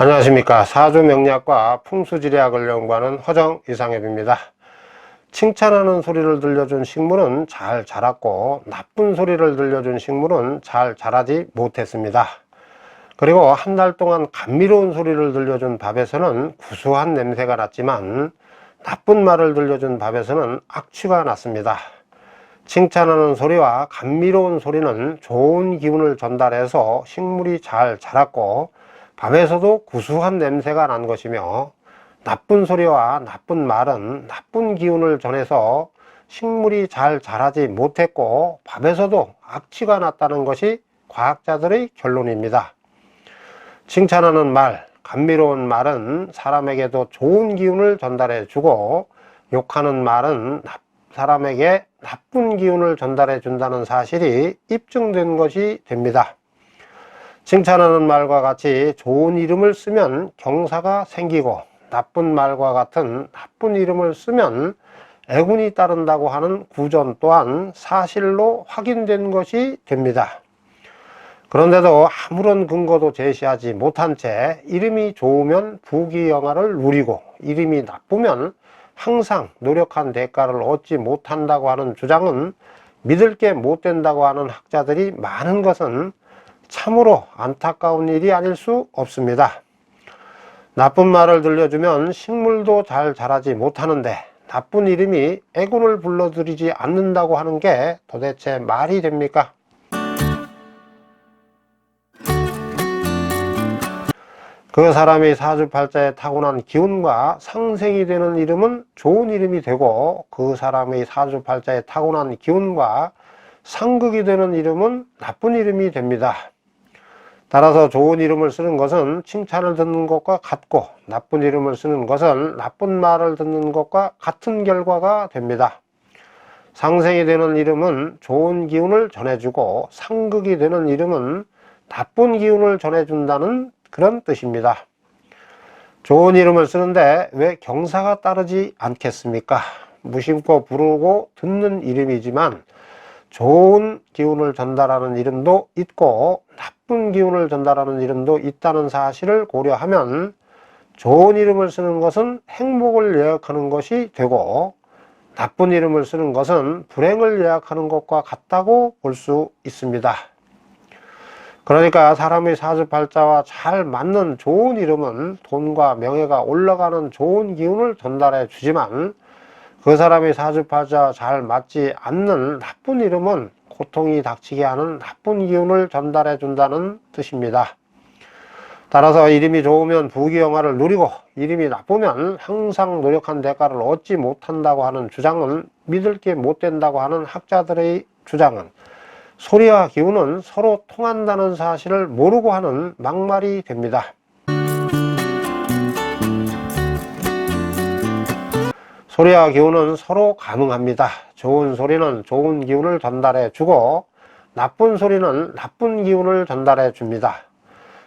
안녕하십니까. 사주명리학과 풍수지리학을 연구하는 허정 이상엽입니다. 칭찬하는 소리를 들려준 식물은 잘 자랐고 나쁜 소리를 들려준 식물은 잘 자라지 못했습니다. 그리고 한 달 동안 감미로운 소리를 들려준 밥에서는 구수한 냄새가 났지만 나쁜 말을 들려준 밥에서는 악취가 났습니다. 칭찬하는 소리와 감미로운 소리는 좋은 기운을 전달해서 식물이 잘 자랐고 밥에서도 구수한 냄새가 난 것이며, 나쁜 소리와 나쁜 말은 나쁜 기운을 전해서 식물이 잘 자라지 못했고 밥에서도 악취가 났다는 것이 과학자들의 결론입니다. 칭찬하는 말, 감미로운 말은 사람에게도 좋은 기운을 전달해 주고, 욕하는 말은 사람에게 나쁜 기운을 전달해 준다는 사실이 입증된 것이 됩니다. 칭찬하는 말과 같이 좋은 이름을 쓰면 경사가 생기고, 나쁜 말과 같은 나쁜 이름을 쓰면 애군이 따른다고 하는 구전 또한 사실로 확인된 것이 됩니다. 그런데도 아무런 근거도 제시하지 못한 채 이름이 좋으면 부귀영화를 누리고 이름이 나쁘면 항상 노력한 대가를 얻지 못한다고 하는 주장은 믿을 게 못 된다고 하는 학자들이 많은 것은 참으로 안타까운 일이 아닐 수 없습니다. 나쁜 말을 들려주면 식물도 잘 자라지 못하는데 나쁜 이름이 애군을 불러들이지 않는다고 하는 게 도대체 말이 됩니까? 그 사람이 사주팔자에 타고난 기운과 상생이 되는 이름은 좋은 이름이 되고, 그 사람의 사주팔자에 타고난 기운과 상극이 되는 이름은 나쁜 이름이 됩니다. 따라서 좋은 이름을 쓰는 것은 칭찬을 듣는 것과 같고, 나쁜 이름을 쓰는 것은 나쁜 말을 듣는 것과 같은 결과가 됩니다. 상생이 되는 이름은 좋은 기운을 전해주고, 상극이 되는 이름은 나쁜 기운을 전해준다는 그런 뜻입니다. 좋은 이름을 쓰는데 왜 경사가 따르지 않겠습니까? 무심코 부르고 듣는 이름이지만 좋은 기운을 전달하는 이름도 있고 나쁜 기운을 전달하는 이름도 있다는 사실을 고려하면 좋은 이름을 쓰는 것은 행복을 예약하는 것이 되고, 나쁜 이름을 쓰는 것은 불행을 예약하는 것과 같다고 볼 수 있습니다. 그러니까 사람의 사주팔자와 잘 맞는 좋은 이름은 돈과 명예가 올라가는 좋은 기운을 전달해 주지만, 그 사람의 사주팔자와 잘 맞지 않는 나쁜 이름은 고통이 닥치게 하는 나쁜 기운을 전달해 준다는 뜻입니다. 따라서 이름이 좋으면 부귀영화를 누리고 이름이 나쁘면 항상 노력한 대가를 얻지 못한다고 하는 주장은 믿을 게 못 된다고 하는 학자들의 주장은 소리와 기운은 서로 통한다는 사실을 모르고 하는 막말이 됩니다. 소리와 기운은 서로 가능합니다. 좋은 소리는 좋은 기운을 전달해 주고 나쁜 소리는 나쁜 기운을 전달해 줍니다.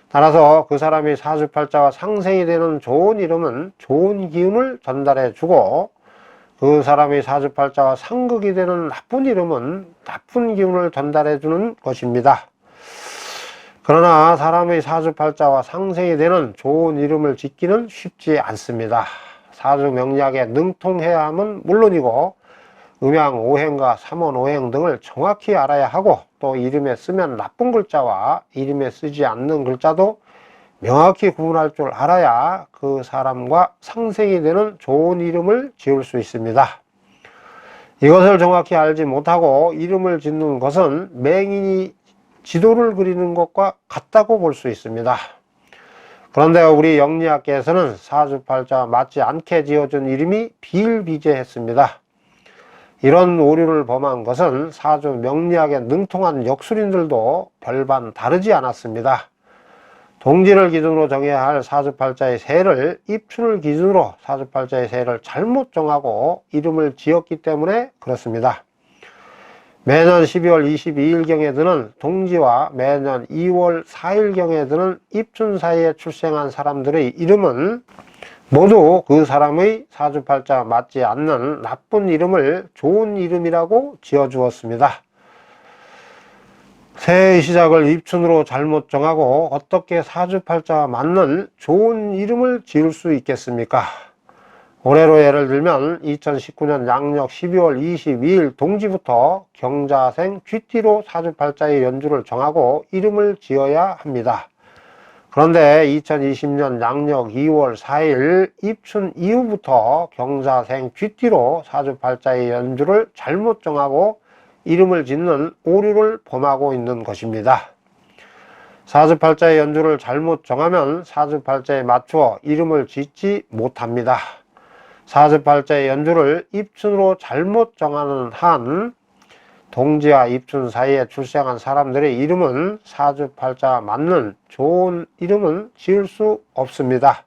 따라서 그 사람이 사주팔자와 상생이 되는 좋은 이름은 좋은 기운을 전달해 주고, 그 사람이 사주팔자와 상극이 되는 나쁜 이름은 나쁜 기운을 전달해 주는 것입니다. 그러나 사람의 사주팔자와 상생이 되는 좋은 이름을 짓기는 쉽지 않습니다. 사주명리학에 능통해야 함은 물론이고 음양오행과 삼원오행 등을 정확히 알아야 하고, 또 이름에 쓰면 나쁜 글자와 이름에 쓰지 않는 글자도 명확히 구분할 줄 알아야 그 사람과 상생이 되는 좋은 이름을 지을 수 있습니다. 이것을 정확히 알지 못하고 이름을 짓는 것은 맹인이 지도를 그리는 것과 같다고 볼 수 있습니다. 그런데 우리 영리학계에서는 사주팔자와 맞지 않게 지어준 이름이 비일비재했습니다. 이런 오류를 범한 것은 사주명리학에 능통한 역술인들도 별반 다르지 않았습니다. 동지를 기준으로 정해야 할 사주팔자의 새를 입춘을 기준으로 사주팔자의 새를 잘못 정하고 이름을 지었기 때문에 그렇습니다. 매년 12월 22일경에 드는 동지와 매년 2월 4일경에 드는 입춘 사이에 출생한 사람들의 이름은 모두 그 사람의 사주팔자와 맞지 않는 나쁜 이름을 좋은 이름이라고 지어주었습니다. 새해의 시작을 입춘으로 잘못 정하고 어떻게 사주팔자와 맞는 좋은 이름을 지을 수 있겠습니까? 올해로 예를 들면 2019년 양력 12월 22일 동지부터 경자생 쥐띠로 사주팔자의 연주를 정하고 이름을 지어야 합니다. 그런데 2020년 양력 2월 4일 입춘 이후부터 경자생 쥐띠로 사주팔자의 연주를 잘못 정하고 이름을 짓는 오류를 범하고 있는 것입니다. 사주팔자의 연주를 잘못 정하면 사주팔자에 맞추어 이름을 짓지 못합니다. 사주팔자의 연주를 입춘으로 잘못 정하는 한 동지와 입춘 사이에 출생한 사람들의 이름은 사주팔자와 맞는 좋은 이름은 지을 수 없습니다.